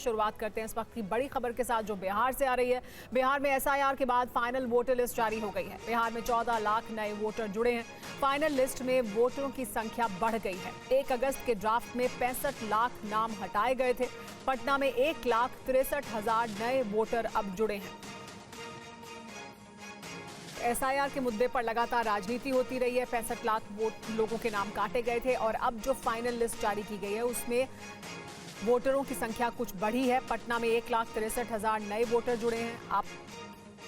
शुरुआत करते हैं इस वक्त की बड़ी खबर के साथ जो बिहार से आ रही है। बिहार में एसआईआर के बाद फाइनल वोटर लिस्ट जारी हो गई है। बिहार में 14 लाख नए वोटर जुड़े हैं। फाइनल लिस्ट में वोटरों की संख्या बढ़ गई है। 1 अगस्त के ड्राफ्ट में 65 लाख नाम हटाए गए थे। पटना में 1,63,000 नए वोटर अब जुड़े हैं। एसआईआर के मुद्दे पर लगातार राजनीति होती रही है। 65 लाख लोगों के नाम काटे गए थे और अब जो फाइनल लिस्ट जारी की गई है उसमें वोटरों की संख्या कुछ बढ़ी है। पटना में 1,63,000 नए वोटर जुड़े हैं। आप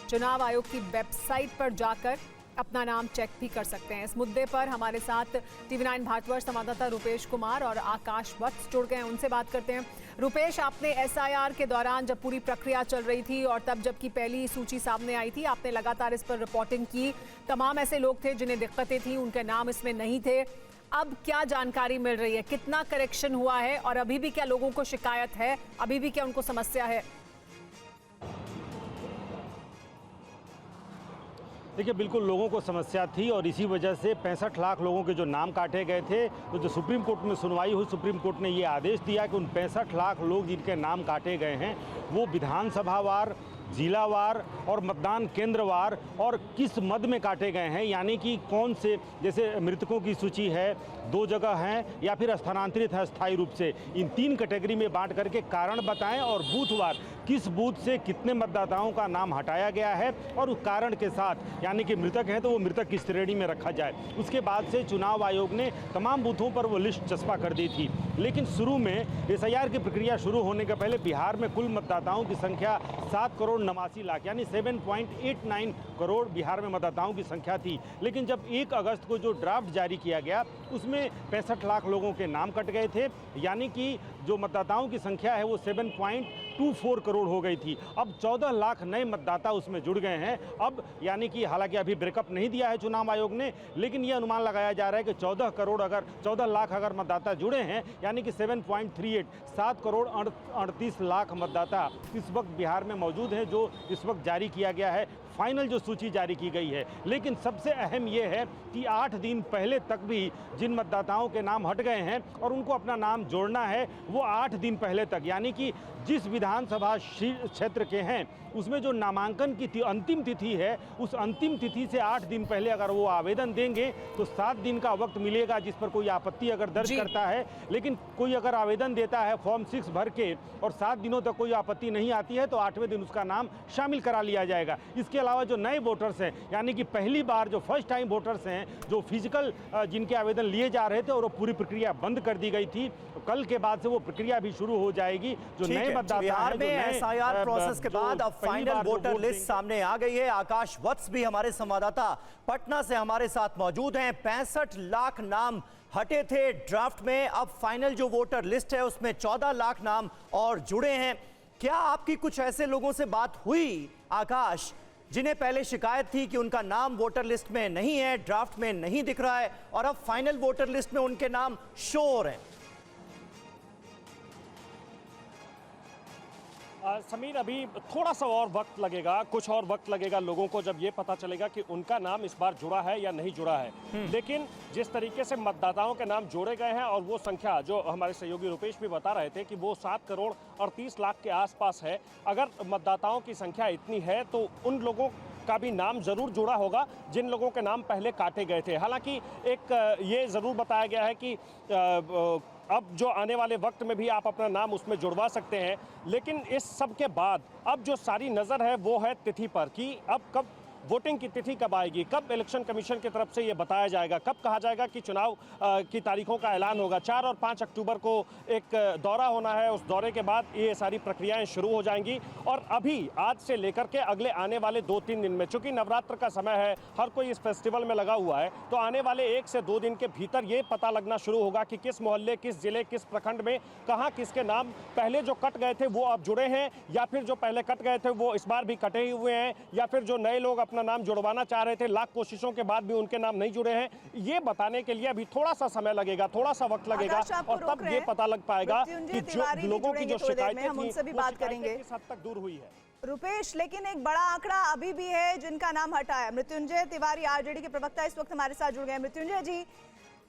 चुनाव आयोग की वेबसाइट पर जाकर अपना नाम चेक भी कर सकते हैं। इस मुद्दे पर हमारे साथ TV9 भारतवर्ष संवाददाता रुपेश कुमार और आकाश वत्स जुड़ गए हैं, उनसे बात करते हैं। रुपेश, आपने एसआईआर के दौरान जब पूरी प्रक्रिया चल रही थी और तब जबकि पहली सूची सामने आई थी, आपने लगातार इस पर रिपोर्टिंग की। तमाम ऐसे लोग थे जिन्हें दिक्कतें थी, उनके नाम इसमें नहीं थे। अब क्या जानकारी मिल रही है, कितना करेक्शन हुआ है और अभी भी क्या लोगों को शिकायत है, अभी भी क्या उनको समस्या है? देखिए, बिल्कुल लोगों को समस्या थी और इसी वजह से 65 लाख लोगों के जो नाम काटे गए थे, तो जो सुप्रीम कोर्ट में सुनवाई हुई, सुप्रीम कोर्ट ने ये आदेश दिया कि उन 65 लाख लोग जिनके नाम काटे गए हैं वो विधानसभावार, जिलावार और मतदान केंद्रवार और किस मद में काटे गए हैं, यानी कि कौन से, जैसे मृतकों की सूची है 2 जगह हैं या फिर स्थानांतरित है अस्थायी रूप से, इन 3 कैटेगरी में बांट करके कारण बताएं और बूथवार किस बूथ से कितने मतदाताओं का नाम हटाया गया है और उस कारण के साथ, यानी कि मृतक हैं तो वो मृतक की श्रेणी में रखा जाए। उसके बाद से चुनाव आयोग ने तमाम बूथों पर वो लिस्ट चस्पा कर दी थी। लेकिन शुरू में एसआईआर की प्रक्रिया शुरू होने के पहले बिहार में कुल मतदाताओं की संख्या 7,89,00,000 यानी 7.89 करोड़ बिहार में मतदाताओं की संख्या थी। लेकिन जब 1 अगस्त को जो ड्राफ्ट जारी किया गया उसमें 65 लाख लोगों के नाम कट गए थे, यानी कि जो मतदाताओं की संख्या है वो 7.24 करोड़ हो गई थी। अब 14 लाख नए मतदाता उसमें जुड़ गए हैं। अब यानी कि हालांकि अभी ब्रेकअप नहीं दिया है चुनाव आयोग ने, लेकिन यह अनुमान लगाया जा रहा है कि 14 लाख अगर मतदाता जुड़े हैं, यानी कि 7 करोड़ 38 लाख मतदाता इस वक्त बिहार में मौजूद हैं, जो इस वक्त जारी किया गया है, फाइनल जो सूची जारी की गई है। लेकिन सबसे अहम यह है कि 8 दिन पहले तक भी जिन मतदाताओं के नाम हट गए हैं और उनको अपना नाम जोड़ना है, वो 8 दिन पहले तक, यानी कि जिस विधानसभा क्षेत्र के हैं उसमें जो नामांकन की अंतिम तिथि है, उस अंतिम तिथि से 8 दिन पहले अगर वो आवेदन देंगे तो 7 दिन का वक्त मिलेगा जिस पर कोई आपत्ति अगर दर्ज करता है। लेकिन कोई अगर आवेदन देता है फॉर्म 6 भर के और 7 दिनों तक कोई आपत्ति नहीं आती है तो 8वें दिन उसका नाम शामिल करा लिया जाएगा। इसके अलावा जो नए वोटर्स हैं, यानी कि पहली बार जो फर्स्ट टाइम वोटर्स हैं, जो फिजिकल जिनके आवेदन लिए जा रहे थे और वो पूरी प्रक्रिया बंद कर दी गई थी, कल के बाद से वो प्रक्रिया भी शुरू हो जाएगी। जो नए मतदाता बिहार में एसआईआर प्रोसेस के बाद अब फाइनल वोटर लिस्ट सामने आ गई है। आकाश वत्स भी हमारे संवाददाता पटना से हमारे साथ मौजूद हैं। 65 लाख नाम हटे थे ड्राफ्ट में, अब फाइनल जो वोटर लिस्ट है उसमें 14 लाख नाम और जुड़े हैं। क्या आपकी कुछ ऐसे लोगों से बात हुई आकाश जिन्हें पहले शिकायत थी कि उनका नाम वोटर लिस्ट में नहीं है, ड्राफ्ट में नहीं दिख रहा है और अब फाइनल वोटर लिस्ट में उनके नाम शो हो रहे हैं? समीर, अभी थोड़ा सा और वक्त लगेगा, कुछ और वक्त लगेगा लोगों को जब ये पता चलेगा कि उनका नाम इस बार जुड़ा है या नहीं जुड़ा है। लेकिन जिस तरीके से मतदाताओं के नाम जोड़े गए हैं और वो संख्या जो हमारे सहयोगी रुपेश भी बता रहे थे कि वो 7 करोड़ 38 लाख के आसपास है। अगर मतदाताओं की संख्या इतनी है तो उन लोगों का भी नाम जरूर जुड़ा होगा जिन लोगों के नाम पहले काटे गए थे। हालांकि एक ये ज़रूर बताया गया है कि अब जो आने वाले वक्त में भी आप अपना नाम उसमें जुड़वा सकते हैं। लेकिन इस सब के बाद अब जो सारी नज़र है वो है तिथि पर कि अब कब वोटिंग की तिथि कब आएगी, कब इलेक्शन कमीशन की तरफ से ये बताया जाएगा, कब कहा जाएगा कि चुनाव की तारीखों का ऐलान होगा। 4 और 5 अक्टूबर को एक दौरा होना है, उस दौरे के बाद ये सारी प्रक्रियाएं शुरू हो जाएंगी। और अभी आज से लेकर के अगले आने वाले 2-3 दिन में, चूंकि नवरात्र का समय है, हर कोई इस फेस्टिवल में लगा हुआ है, तो आने वाले 1 से 2 दिन के भीतर ये पता लगना शुरू होगा कि किस मोहल्ले, किस जिले, किस प्रखंड में कहाँ किसके नाम पहले जो कट गए थे वो अब जुड़े हैं, या फिर जो पहले कट गए थे वो इस बार भी कटे ही हुए हैं, या फिर जो नए लोग अपना नाम जुड़वाना चाह रहे थे, लाख कोशिशों के बाद भी उनके नाम नहीं जुड़े हैं। ये बताने के लिए अभी थोड़ा सा समय लगेगा, थोड़ा सा वक्त लगेगा और तब ये पता लग पाएगा कि जो लोगों की जो शिकायतें थी, उनसे भी बात करेंगे, किस हद तक दूर हुई है। रुपेश, लेकिन एक बड़ा आंकड़ा अभी भी है जिनका नाम हटा है। मृत्युंजय तिवारी आरजेडी के प्रवक्ता इस वक्त हमारे साथ जुड़ गए। मृत्युंजय जी,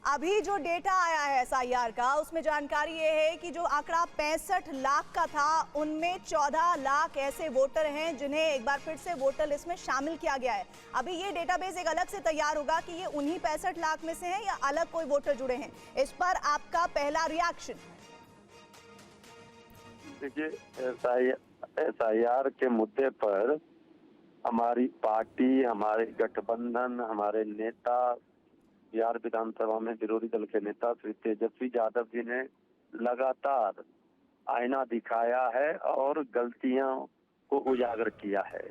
अभी जो डेटा आया है एसआईआर का, उसमें जानकारी ये है कि जो आंकड़ा 65 लाख का था, उनमें 14 लाख ऐसे वोटर हैं जिन्हें एक बार फिर से वोटर लिस्ट में शामिल किया गया है। अभी ये डेटाबेस एक अलग से तैयार होगा कि ये उन्हीं 65 लाख में से हैं या अलग कोई वोटर जुड़े हैं। इस पर आपका पहला रिएक्शन? देखिए, एसआईआर के मुद्दे पर हमारी पार्टी, हमारे गठबंधन, हमारे नेता, बिहार विधानसभा में विरोधी दल के नेता श्री तेजस्वी यादव जी ने लगातार आईना दिखाया है और गलतियों को उजागर किया है।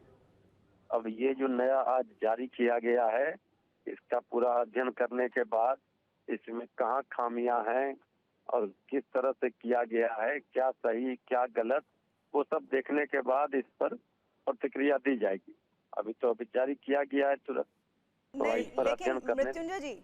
अब ये जो नया आज जारी किया गया है, इसका पूरा अध्ययन करने के बाद इसमें कहाँ खामियां हैं और किस तरह से किया गया है, क्या सही क्या गलत, वो सब देखने के बाद इस पर प्रतिक्रिया दी जाएगी। अभी तो अभी जारी किया गया है तुरंत। नहीं, लेकिन मृत्युंजय जी,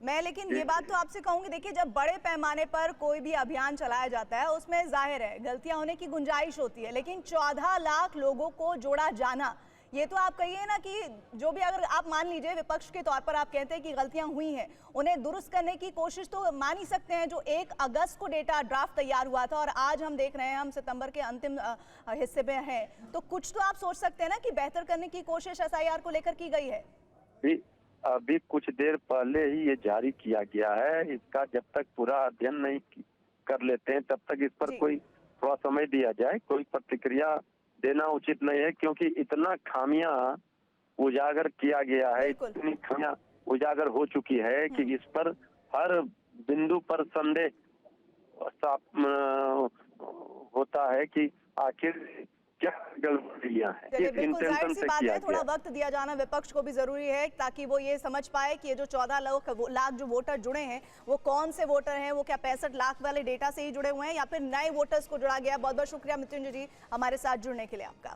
मैं लेकिन ये बात तो आपसे कहूंगी, देखिए जब बड़े पैमाने पर कोई भी अभियान चलाया जाता है उसमें जाहिर है गलतियां होने की गुंजाइश होती है, लेकिन 14 लाख लोगों को जोड़ा जाना, ये तो आप कहिए ना कि जो भी, अगर आप मान लीजिए विपक्ष के तौर पर आप कहते हैं कि गलतियां हुई हैं, उन्हें दुरुस्त करने की कोशिश तो मान ही सकते हैं। जो 1 अगस्त को डेटा ड्राफ्ट तैयार हुआ था और आज हम देख रहे हैं हम सितंबर के अंतिम हिस्से में हैं, तो कुछ तो आप सोच सकते हैं ना कि बेहतर करने की कोशिश एसआईआर को लेकर की गई है। अभी कुछ देर पहले ही ये जारी किया गया है। इसका जब तक पूरा अध्ययन नहीं कर लेते हैं तब तक इस पर कोई थोड़ा समय दिया जाए। कोई प्रतिक्रिया देना उचित नहीं है, क्योंकि इतना खामियां उजागर किया गया है, इतनी खामियां उजागर हो चुकी है कि इस पर हर बिंदु पर संदेह होता है कि आखिर क्या गलतियां हैं। चलिए, बिल्कुल जाहिर सी बात है, थोड़ा वक्त दिया जाना विपक्ष को भी जरूरी है ताकि वो ये समझ पाए कि ये जो 14 लाख जो वोटर जुड़े हैं वो कौन से वोटर हैं, वो क्या 65 लाख वाले डेटा से ही जुड़े हुए हैं या फिर नए वोटर्स को जुड़ा गया। बहुत बहुत शुक्रिया मृत्युंजय जी हमारे साथ जुड़ने के लिए आपका।